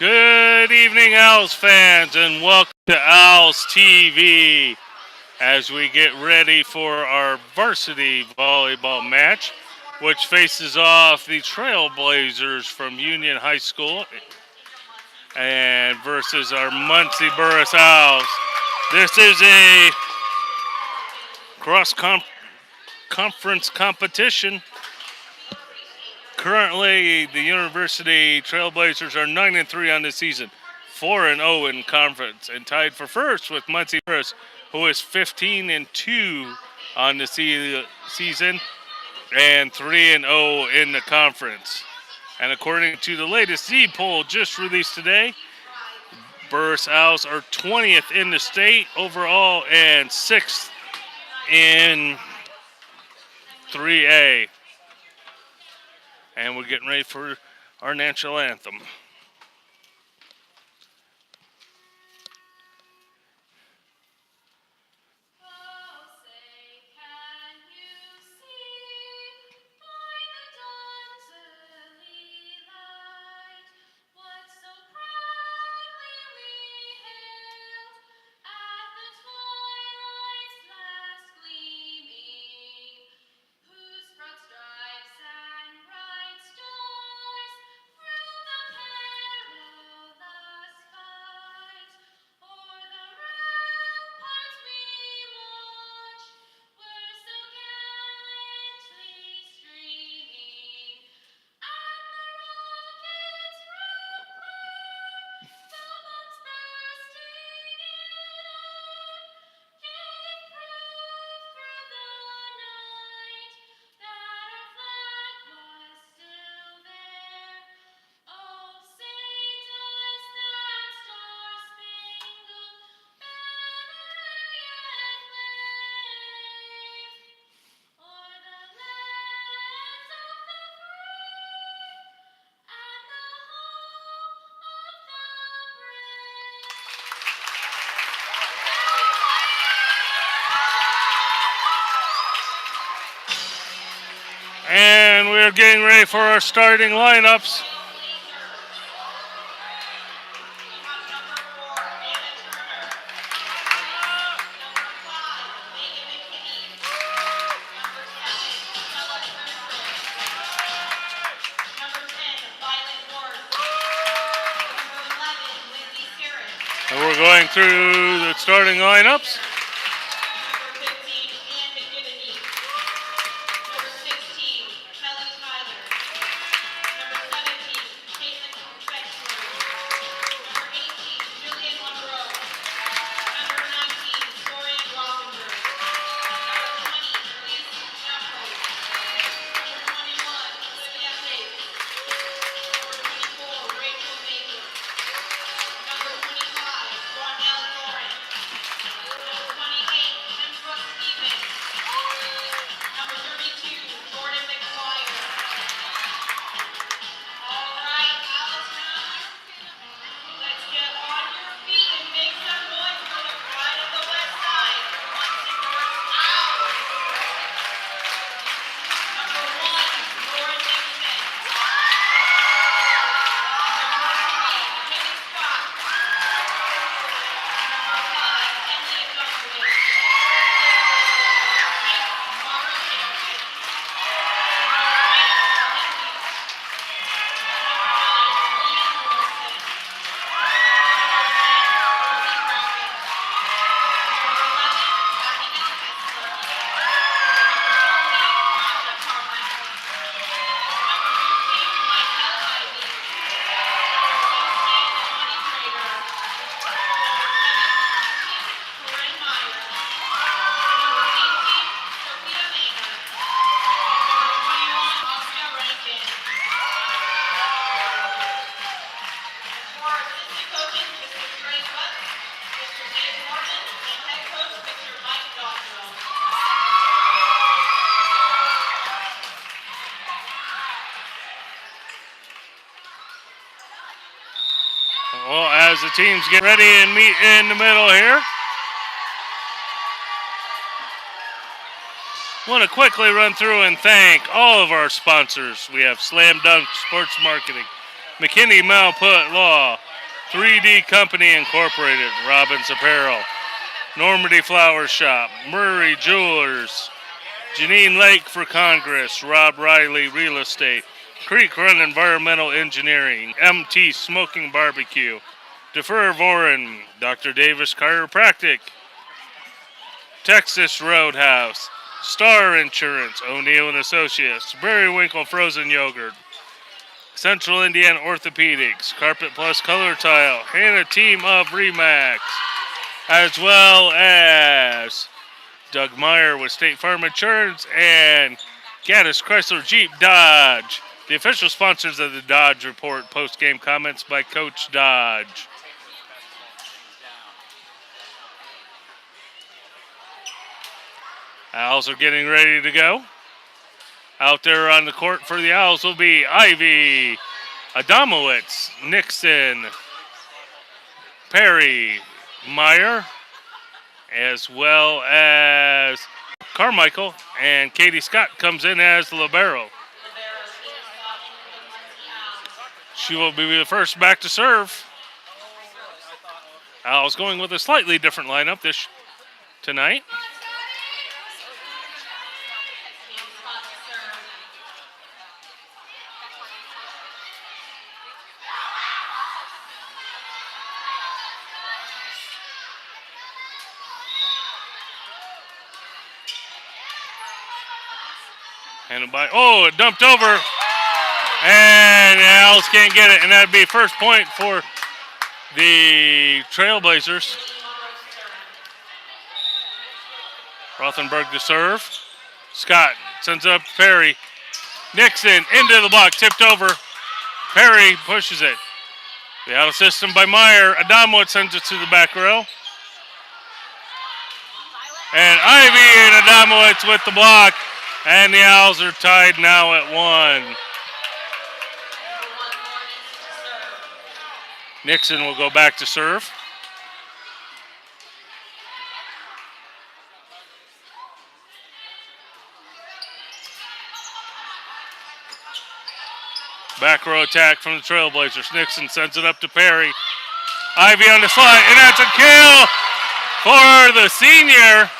Good evening, Owls fans, and welcome to Owls TV as we get ready for our varsity volleyball match, which faces off the Trailblazers from Union High School and versus our Muncie Burris Owls. This is a cross-conference competition. Currently, the University Trailblazers are 9-3 on the season, 4-0 in conference, and tied for first with Muncie Burris, who is 15-2 on the season and 3-0 in the conference. And according to the latest Z poll just released today, Burris Owls are 20th in the state overall and 6th in 3A. And we're getting ready for our national anthem. And we're getting ready for our starting lineups. And we're going through the starting lineups. Well, as the teams get ready and meet in the middle here, want to quickly run through and thank all of our sponsors. We have Slam Dunk Sports Marketing, McKinney Malput Law, 3D Company Incorporated, Robbins Apparel, Normandy Flower Shop, Murray Jewelers, Janine Lake for Congress, Rob Riley Real Estate, Creek Run Environmental Engineering, MT Smoking Barbecue, Defer Voren, Dr. Davis Chiropractic, Texas Roadhouse, Star Insurance, O'Neill and Associates, Berrywinkle Frozen Yogurt, Central Indiana Orthopedics, Carpet Plus Color Tile, Hannah Team of Remax, as well as Doug Meyer with State Farm Insurance and Gaddis Chrysler Jeep Dodge, the official sponsors of the Dodge Report. Post-game comments by Coach Dodge. Owls are getting ready to go. Out there on the court for the Owls will be Ivy, Adamowitz, Nixon, Perry, Meyer, as well as Carmichael, and Katie Scott comes in as the libero. She will be the first back to serve. Owls going with a slightly different lineup tonight. And it dumped over. And the Owls can't get it. And that'd be first point for the Trailblazers. Rothenberg to serve. Scott sends it up to Perry. Nixon into the block, tipped over. Perry pushes it. The out of system by Meyer. Adamowitz sends it to the back row. And Ivy and Adamowitz with the block. And the Owls are tied now at 1. Nixon will go back to serve. Back row attack from the Trailblazers. Nixon sends it up to Perry. Ivy on the slide, and that's a kill for the senior.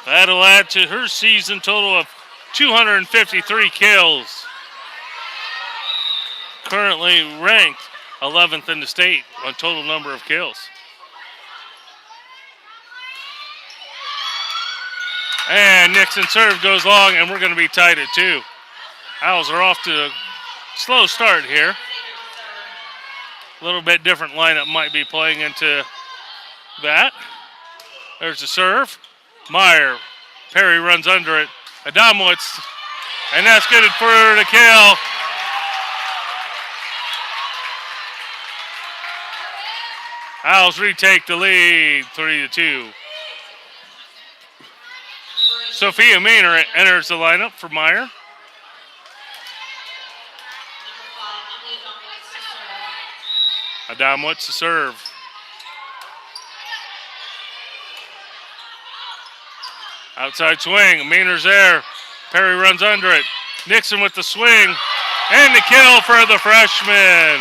That'll add to her season total of 253 kills. Currently ranked 11th in the state on total number of kills. And Nixon serve goes long, and we're going to be tied at 2. Owls are off to a slow start here. A little bit different lineup might be playing into that. There's the serve. Meyer. Perry runs under it. Adamowitz. And that's good for the kill. Owls retake the lead, 3-2. Sophia Maynard enters the lineup for Meyer. Adamowitz to serve. Outside swing, Maynard's there. Perry runs under it. Nixon with the swing. And the kill for the freshman.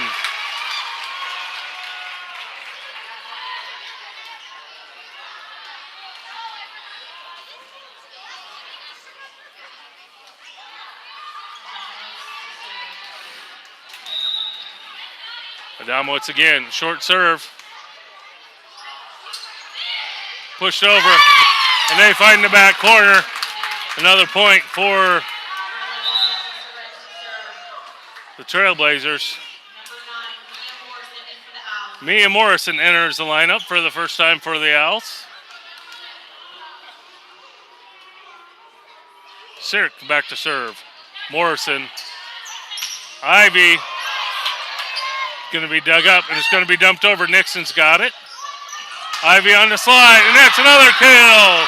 Adamowitz again, short serve. Pushed over, and they find the back corner. Another point for the Trailblazers. Mia Morrison enters the lineup for the first time for the Owls. Sirk back to serve. Morrison. Ivy. Going to be dug up, and it's going to be dumped over. Nixon's got it. Ivy on the slide, and that's another kill.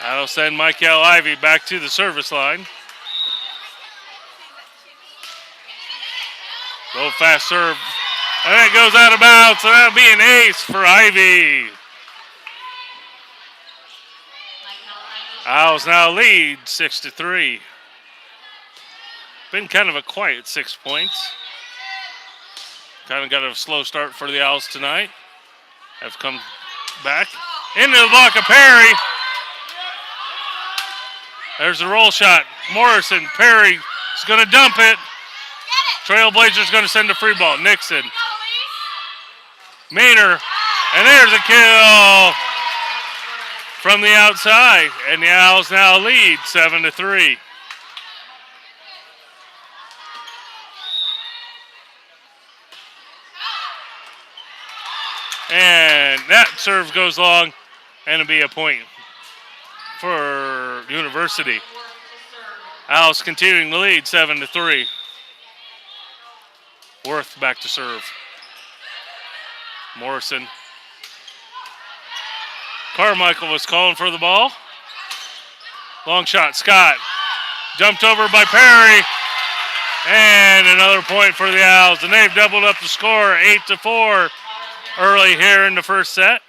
That'll send Michael Ivy back to the service line. Go fast serve. And it goes out of bounds, so that'll be an ace for Ivy. Owls now lead 6-3. Been kind of a quiet 6 points. Kind of got a slow start for the Owls tonight. Have come back into the block of Perry. There's the roll shot. Morrison, Perry is going to dump it. Trailblazers going to send a free ball. Nixon. Maynard. And there's a kill from the outside. And the Owls now lead 7-3. And that serve goes long, and it'll be a point for University. Owls continuing to lead 7-3. Worth back to serve. Morrison. Carmichael was calling for the ball. Long shot, Scott. Dumped over by Perry. And another point for the Owls. And they've doubled up the score, 8-4. Early here in the first set.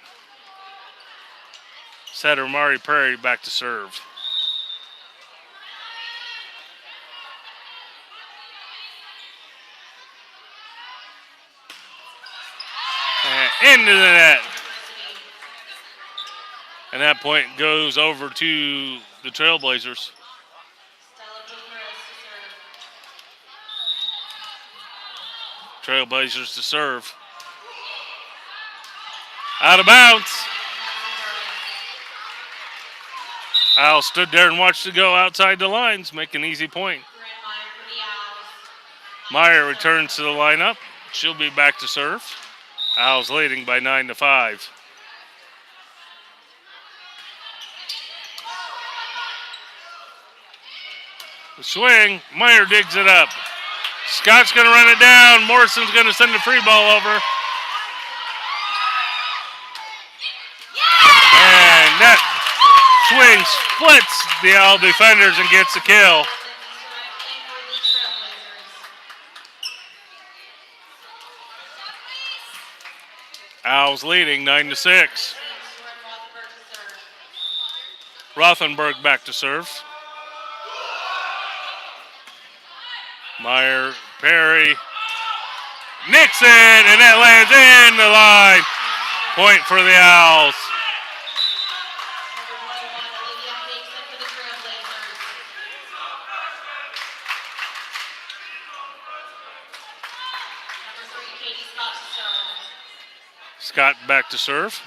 Setter Mari Perry back to serve. And into the net. And that point goes over to the Trailblazers. Trailblazers to serve. Out of bounds. Owls stood there and watched it go outside the lines, make an easy point. Meyer returns to the lineup. She'll be back to serve. Owls leading by 9-5. The swing, Meyer digs it up. Scott's going to run it down. Morrison's going to send the free ball over. And that swing splits the Owl defenders and gets the kill. Owls leading 9-6. Rothenberg back to serve. Meyer, Perry, Nixon, and that lands in the line. Point for the Owls. Scott back to serve.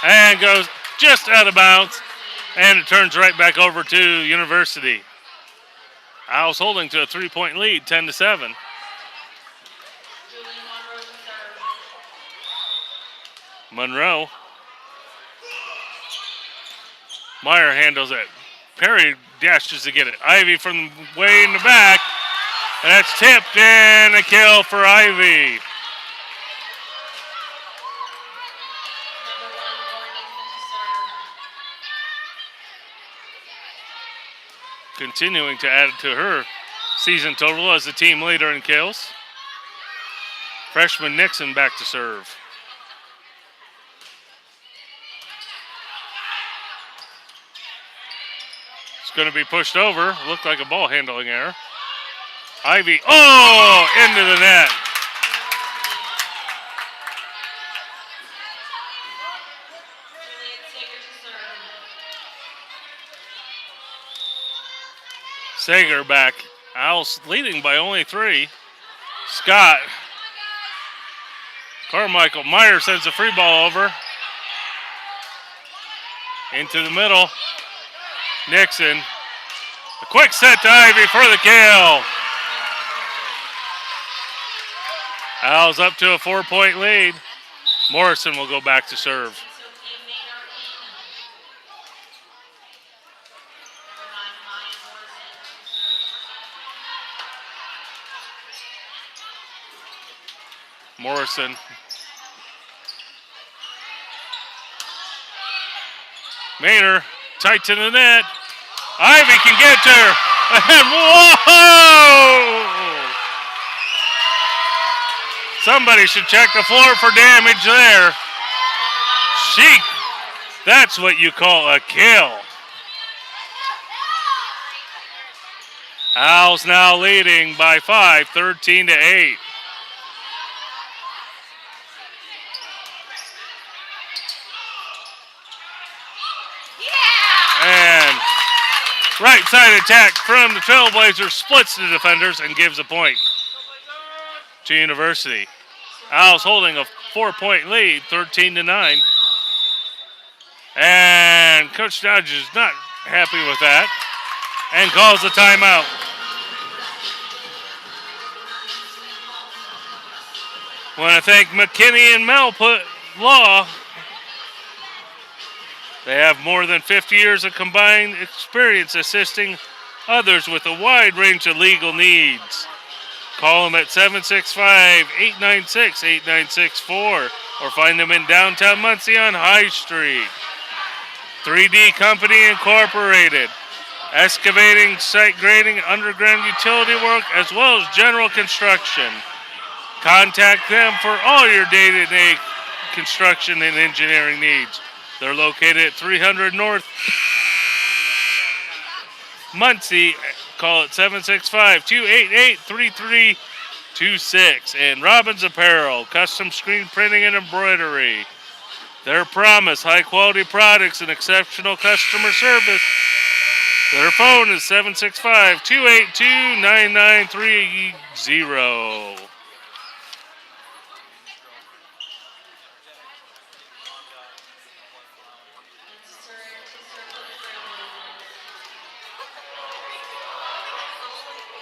And goes just out of bounds. And it turns right back over to University. Owls holding to a 3-point lead, 10-7. Monroe. Meyer handles it. Perry dashes to get it. Ivy from way in the back. And that's tipped and a kill for Ivy. Continuing to add to her season total as the team leader in kills. Freshman Nixon back to serve. It's going to be pushed over. Looked like a ball handling error. Ivy, into the net. Sager back. Owls leading by only 3. Scott. Carmichael. Meyer sends a free ball over. Into the middle. Nixon. A quick set to Ivy for the kill. Owls up to a 4-point lead. Morrison will go back to serve. Morrison. Maynard, tight to the net. Ivy can get to her. And whoa! Somebody should check the floor for damage there. She That's what you call a kill. Owls now leading by 5, 13-8. And right side attack from the Trailblazers splits the defenders and gives a point to University. Owls holding a 4-point lead, 13-9. And Coach Dodge is not happy with that and calls a timeout. Want to thank McKinney and Melput Law. They have more than 50 years of combined experience assisting others with a wide range of legal needs. Call them at 765-896-8964 or find them in downtown Muncie on High Street. 3D Company Incorporated. Excavating, site grading, underground utility work, as well as general construction. Contact them for all your day-to-day construction and engineering needs. They're located at 300 North Muncie. Call it 765-288-3326. And Robbins Apparel, custom screen printing and embroidery. Their promise, high-quality products and exceptional customer service. Their phone is 765-282-9930.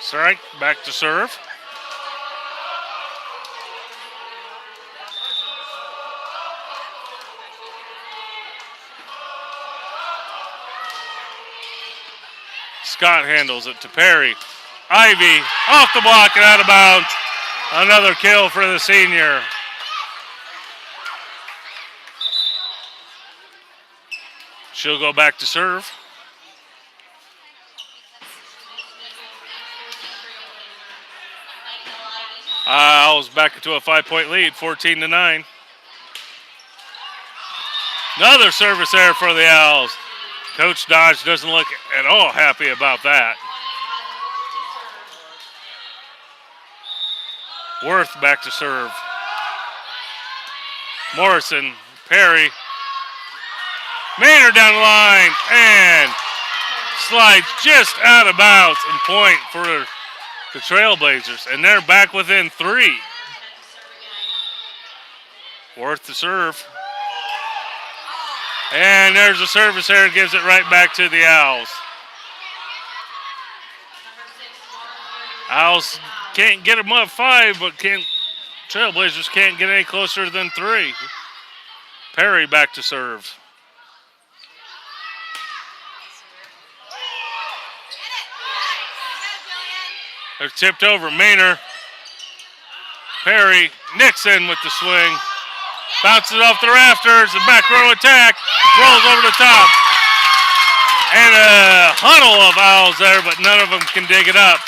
Strike, back to serve. Scott handles it to Perry. Ivy off the block and out of bounds. Another kill for the senior. She'll go back to serve. Owls back into a 5-point lead, 14-9. Another service error for the Owls. Coach Dodge doesn't look at all happy about that. Worth back to serve. Morrison, Perry. Maynard down the line and slides just out of bounds and point for the Trailblazers, and they're back within 3. Worth the serve. And there's a service error, gives it right back to the Owls. Owls can't get them up 5, but Trailblazers can't get any closer than 3. Perry back to serve. They're tipped over. Maynard. Perry. Nixon with the swing. Bounces off the rafters. The back row attack. Rolls over the top. And a huddle of Owls there, but none of them can dig it up.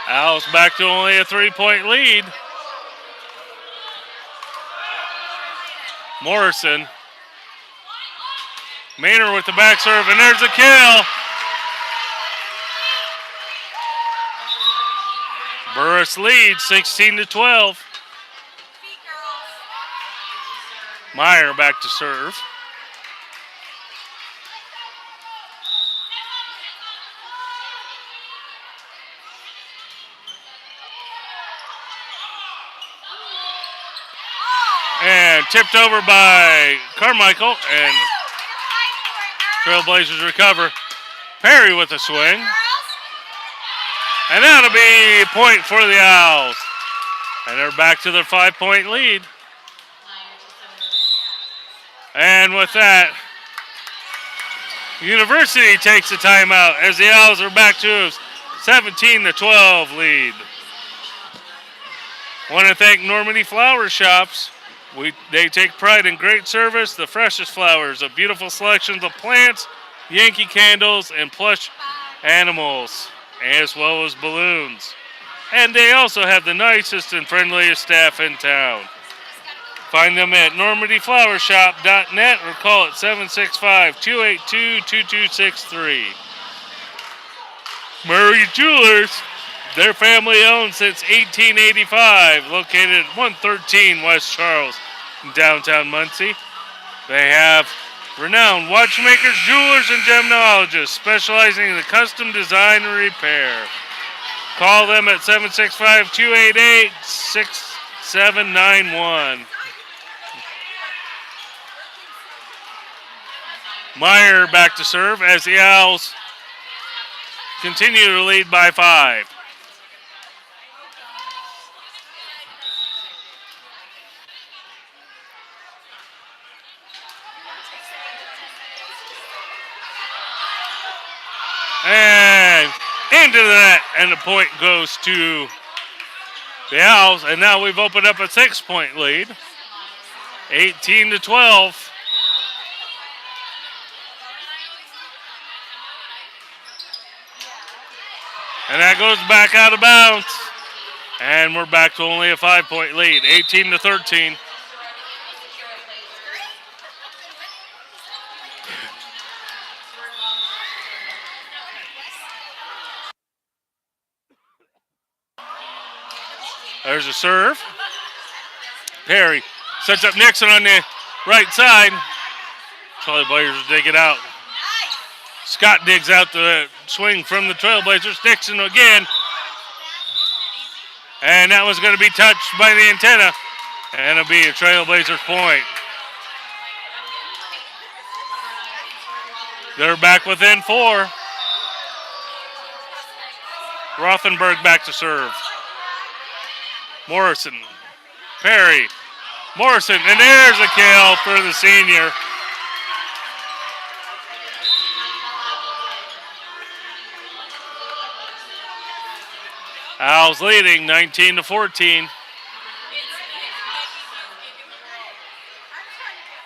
Owls back to only a 3-point lead. Morrison. Maynard with the back serve, and there's a kill. Burris leads 16-12. Meyer back to serve. And tipped over by Carmichael, and Trailblazers recover. Perry with a swing. And that'll be a point for the Owls. And they're back to their 5-point lead. And with that, University takes a timeout as the Owls are back to a 17-12 lead. Want to thank Normandy Flower Shops. They take pride in great service, the freshest flowers, a beautiful selections of plants, Yankee candles, and plush animals, as well as balloons. And And they also have the nicest and friendliest staff in town. Find them at normandyflowershop.net or call at 765-282-2263. Murray Jewelers, they're family owned since 1885, located at 113 West Charles in downtown Muncie. They have renowned watchmakers, jewelers, and gemologists specializing in the custom design and repair. Call them at 765-288-6791. Meyer back to serve as the Owls continue to lead by 5. And into the net, and the point goes to the Owls, and now we've opened up a 6-point lead, 18-12. And that goes back out of bounds, and we're back to only a 5-point lead, 18-13. There's a serve. Perry sets up Nixon on the right side. Trailblazers dig it out. Scott digs out the swing from the Trailblazers. Nixon again. And that was going to be touched by the antenna. And it'll be a Trailblazers point. They're back within 4. Rothenberg back to serve. Morrison, Perry, Morrison, and there's a kill for the senior. Owls leading 19-14.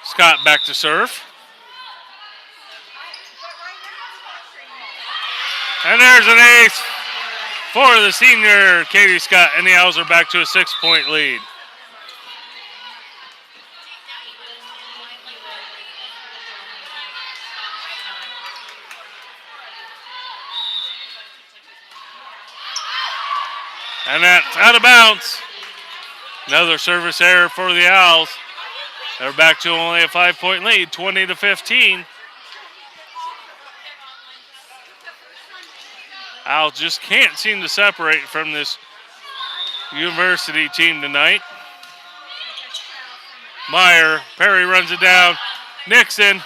Scott back to serve. And there's an ace for the senior, Katie Scott, and the Owls are back to a 6-point lead. And that's out of bounds. Another service error for the Owls. They're back to only a 5-point lead, 20-15. Owls just can't seem to separate from this University team tonight. Meyer, Perry runs it down. Nixon,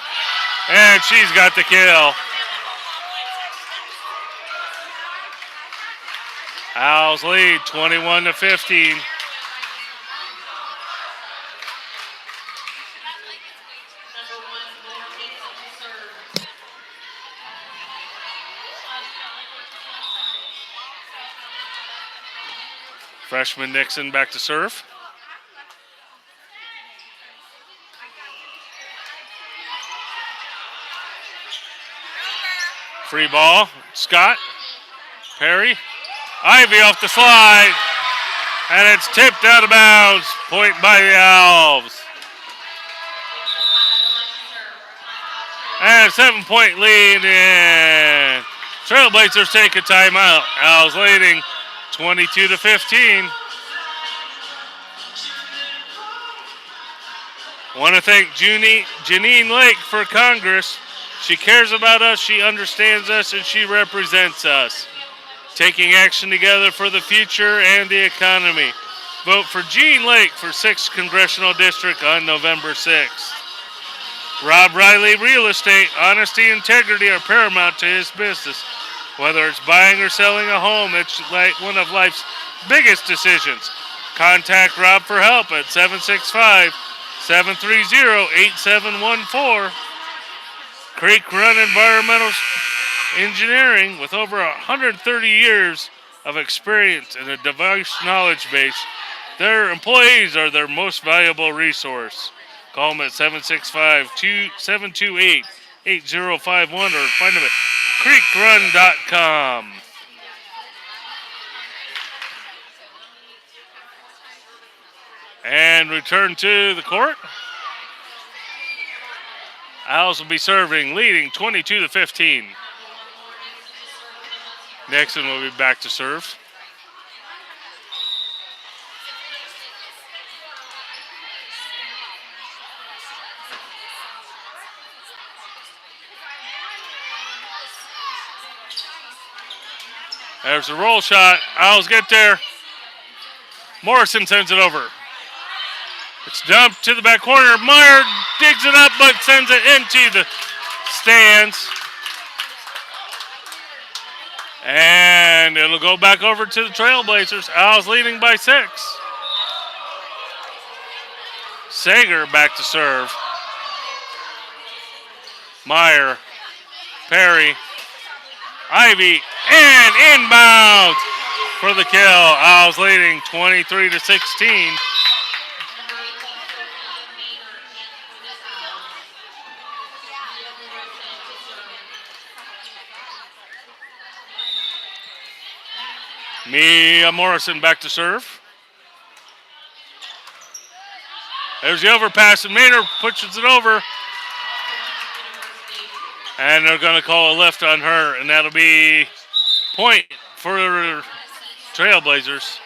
and she's got the kill. Owls lead 21-15. Freshman Nixon back to serve. Free ball, Scott, Perry, Ivy off the slide, and it's tipped out of bounds. Point by the Owls. And a 7-point lead, and Trailblazers take a timeout. Owls leading 22-15. Want to thank Janine Lake for Congress. She cares about us, she understands us, and she represents us. Taking action together for the future and the economy. Vote for Jean Lake for 6th Congressional District on November 6th. Rob Riley Real Estate. Honesty and integrity are paramount to his business. Whether it's buying or selling a home, it's like one of life's biggest decisions. Contact Rob for help at 765-730-8714. Creek Run Environmental Engineering, with over 130 years of experience and a diverse knowledge base, their employees are their most valuable resource. Call them at 765-728-8051 or find them at creekrun.com. And return to the court. Owls will be serving, leading 22-15. Nixon will be back to serve. There's a roll shot. Owls get there. Morrison sends it over. It's dumped to the back corner. Meyer digs it up but sends it into the stands. And it'll go back over to the Trailblazers. Owls leading by 6. Sager back to serve. Meyer, Perry, Ivy, and inbound for the kill. Owls leading 23-16. Mia Morrison back to serve. There's the overpass, and Maynard pushes it over. And they're going to call a lift on her, and that'll be point for the Trailblazers.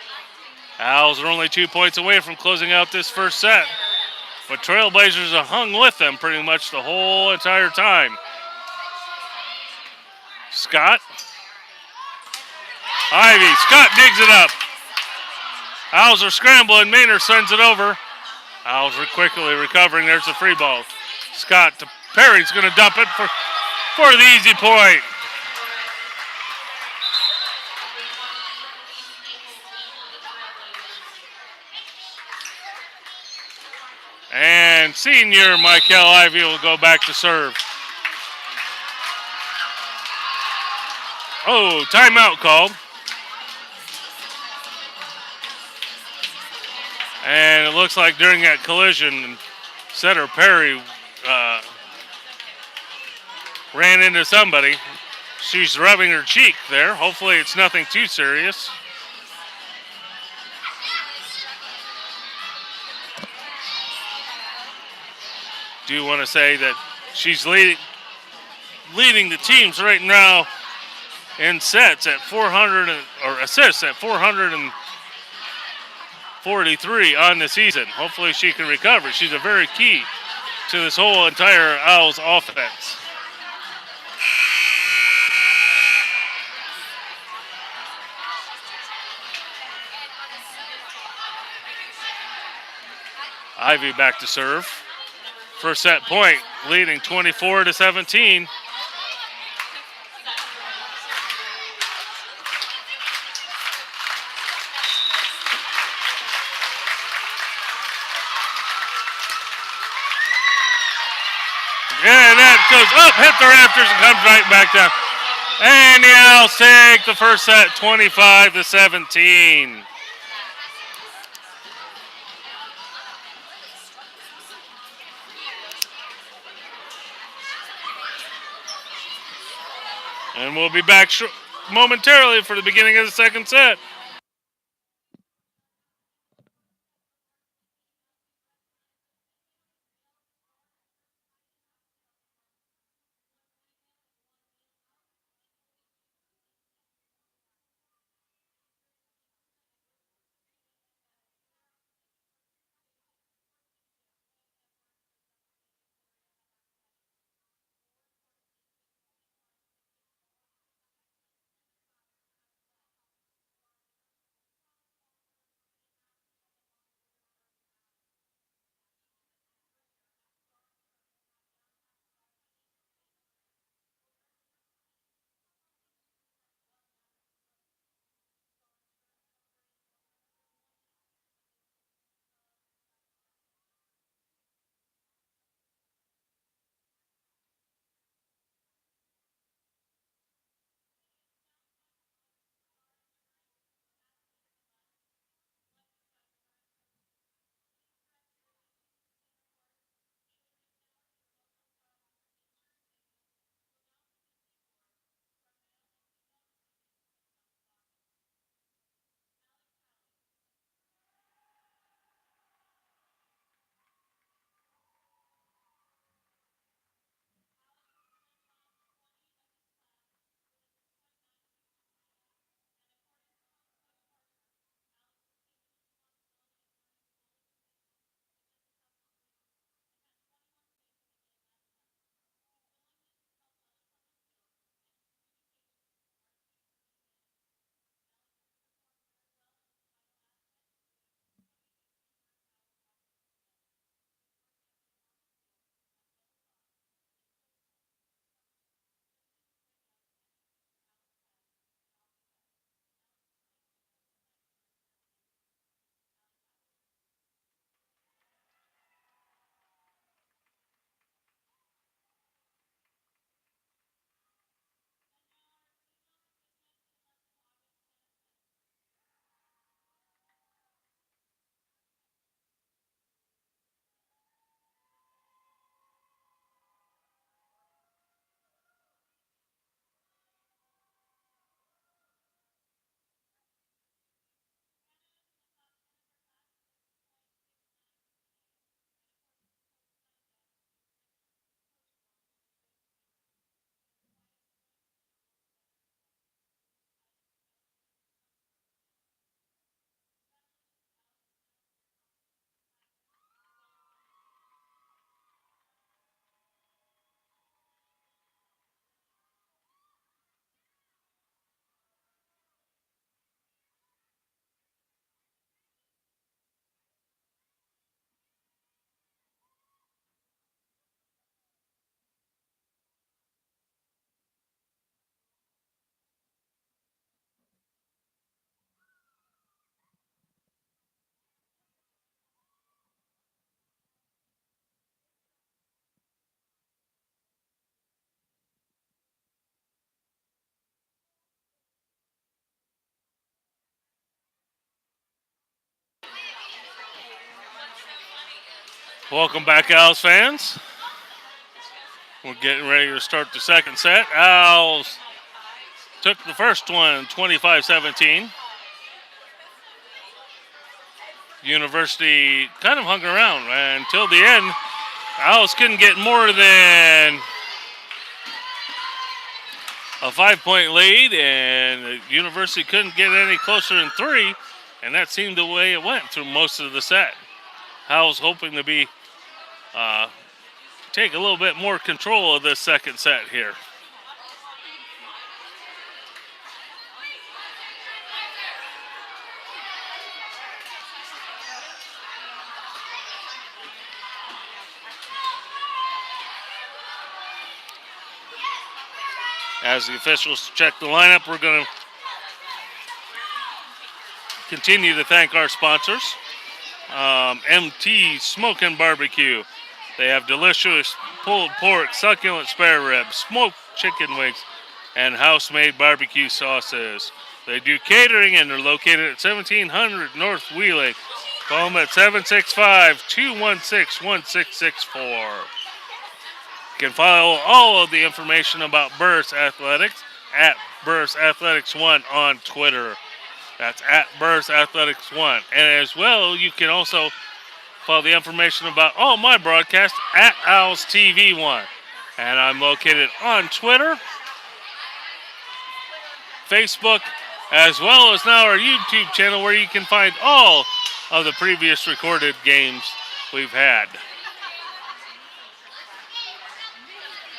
Owls are only 2 points away from closing out this first set. But Trailblazers have hung with them pretty much the whole entire time. Scott. Ivy. Scott digs it up. Owls are scrambling. Maynard sends it over. Owls are quickly recovering. There's the free ball. Scott to Perry's going to dump it for the easy point. And senior Michael Ivy will go back to serve. Oh, timeout called. And it looks like during that collision, setter Perry ran into somebody. She's rubbing her cheek there. Hopefully it's nothing too serious. Do want to say that she's leading the teams right now in sets at 400 or assists at 443 on the season. Hopefully she can recover. She's a very key to this whole entire Owls offense. Ivy back to serve. First set point, leading 24-17. And that goes up, hit the rafters, and comes right back down. And the Owls take the first set, 25-17. And we'll be back momentarily for the beginning of the second set. Welcome back, Owls fans. We're getting ready to start the second set. Owls took the first one 25-17. University kind of hung around until the end. Owls couldn't get more than a 5-point lead, and the University couldn't get any closer than 3, and that seemed the way it went through most of the set. Owls hoping to be take a little bit more control of this second set here. As the officials check the lineup, we're going to continue to thank our sponsors. MT Smokin' Barbecue. They have delicious pulled pork, succulent spare ribs, smoked chicken wings, and house-made barbecue sauces. They do catering, and they're located at 1700 North Wheeling. Call them at 765-216-1664. You can follow all of the information about Burris Athletics at Burris Athletics 1 on Twitter. That's at Burris Athletics 1. And as well, you can also follow the information about all my broadcasts at Owls TV 1. And I'm located on Twitter, Facebook, as well as now our YouTube channel where you can find all of the previous recorded games we've had.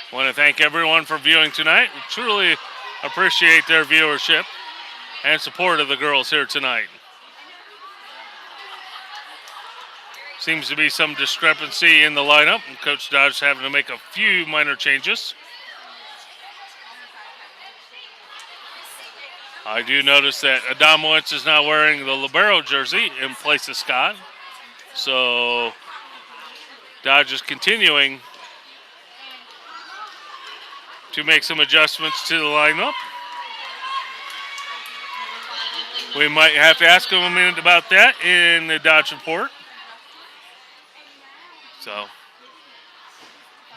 I want to thank everyone for viewing tonight. We truly appreciate their viewership and support of the girls here tonight. Seems to be some discrepancy in the lineup, and Coach Dodge having to make a few minor changes. I do notice that Adamowitz is now wearing the libero jersey in place of Scott. So Dodge is continuing to make some adjustments to the lineup. We might have to ask him a minute about that in the Dodge report. So,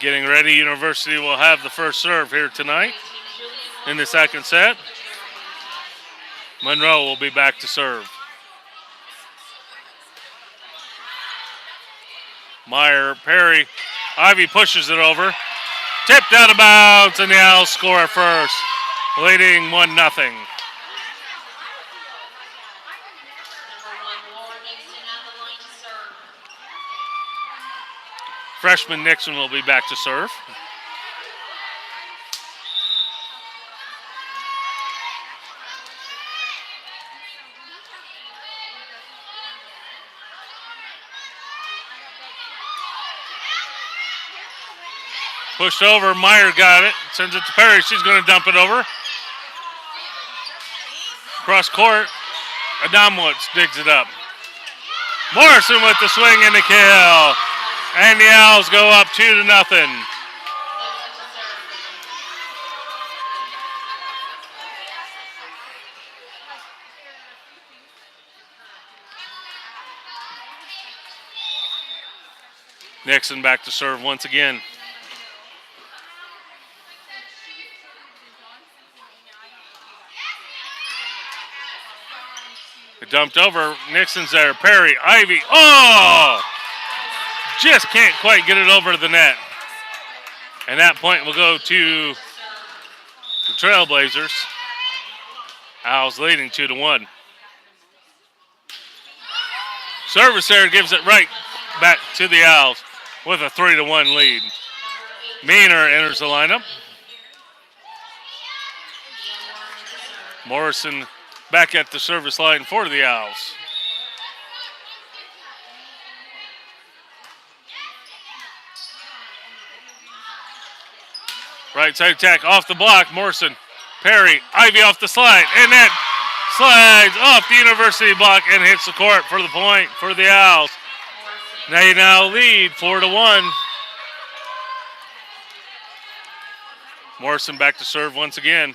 getting ready, University will have the first serve here tonight in the second set. Monroe will be back to serve. Meyer, Perry, Ivy pushes it over. Tipped out of bounds, and the Owls score first, leading 1-0. Freshman Nixon will be back to serve. Pushed over, Meyer got it, sends it to Perry. She's going to dump it over. Cross court, Adamowitz digs it up. Morrison with the swing and the kill. And the Owls go up 2-0. Nixon back to serve once again. It dumped over. Nixon's there. Perry, Ivy. Oh! Just can't quite get it over the net. And that point will go to the Trailblazers. Owls leading 2-1. Service there gives it right back to the Owls with a 3-1 lead. Meaner enters the lineup. Morrison back at the service line for the Owls. Right side attack off the block. Morrison, Perry, Ivy off the slide. And that slides off the University block and hits the court for the point for the Owls. They now lead 4-1. Morrison back to serve once again.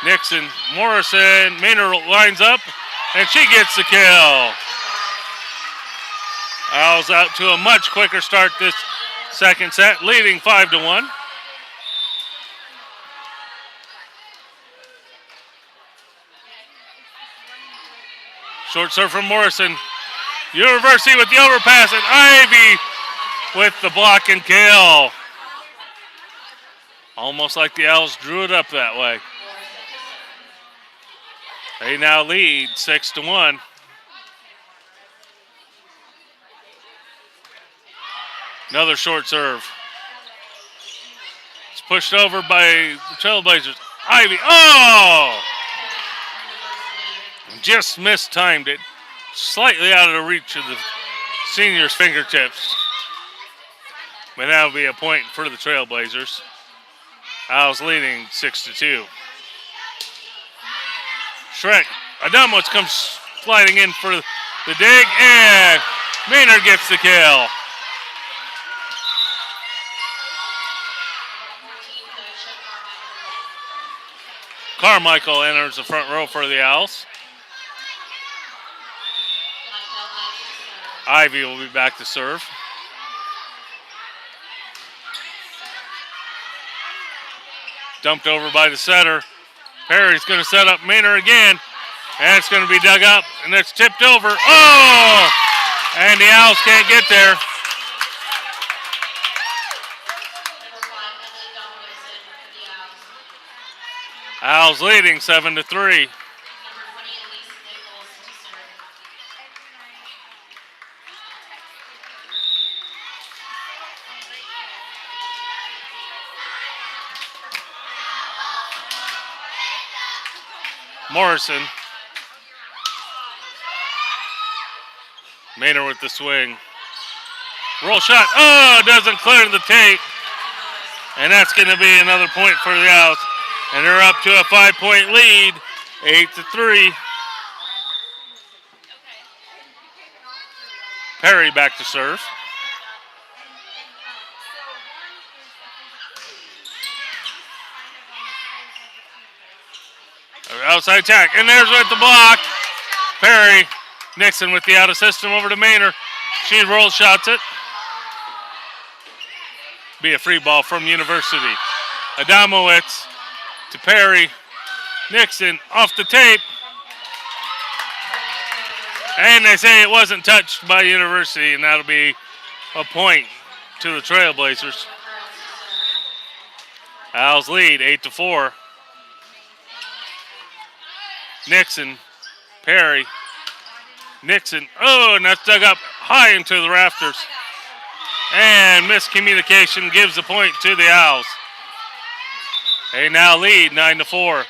Nixon, Morrison, Maynard lines up And she gets the kill. Owls out to a much quicker start this second set, leading 5-1. Short serve from Morrison. University with the overpass, and Ivy with the block and kill. Almost like the Owls drew it up that way. They now lead 6-1. Another short serve. It's pushed over by the Trailblazers. Ivy, oh! Just mistimed it. Slightly out of the reach of the seniors' fingertips. But that will be a point for the Trailblazers. Owls leading 6-2. Shrek Adamos comes sliding in for the dig, and Maynard gets the kill. Carmichael enters the front row for the Owls. Ivy will be back to serve. Dumped over by the setter. Perry's going to set up Maynard again. And it's going to be dug up. And it's tipped over. Oh! And the Owls can't get there. Owls leading 7-3. Morrison. Maynard with the swing. Roll shot. Oh, doesn't clear the tape. And that's going to be another point for the Owls. And they're up to a 5-point lead, 8-3. Perry back to serve. Outside attack, and there's with the block. Perry, Nixon with the out of system over to Maynard. She roll shots it. Be a free ball from University. Adamowitz to Perry. Nixon off the tape. And they say it wasn't touched by University, and that'll be a point to the Trailblazers. Owls lead 8-4. Nixon, Perry, Nixon. Oh, and that's dug up high into the rafters. And miscommunication gives the point to the Owls. They now lead 9-4.